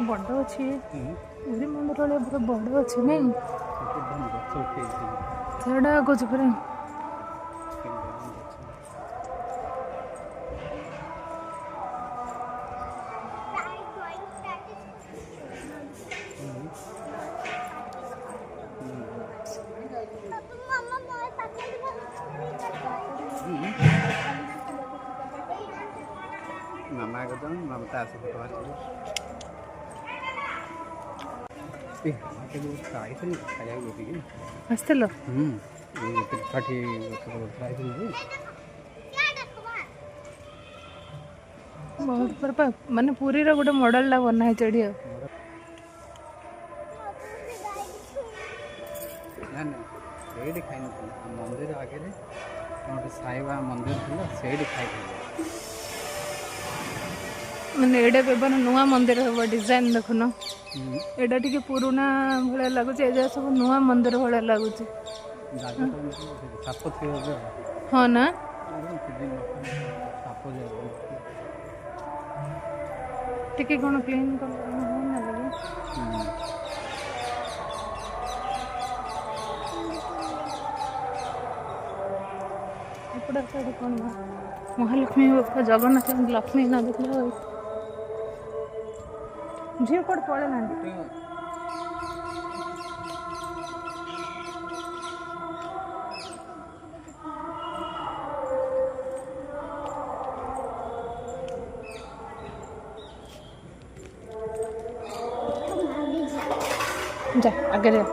बड़ अच्छे पुरी मंदिर वाले पूरा बड़ अच्छे नहीं सेटा कौच पर मामा को ममता आस फोटो आसल बहुत पर माने पूरी रो गोटे मॉडल ला बना है चढ़ी मंदिर आगे साईबा मंदिर थी खाई मैंने एडे बेबन नुआ मंदिर हम डिजाइन देखुन एडा टिके पुराना भाया लगुच ए सब नुआ मंदिर भाया लगुच हाँ ना टिके कौन क्लीन कर कौन महालक्ष्मी जगन्नाथ लक्ष्मी ना देख झी कौट पड़े ना जा आगे जा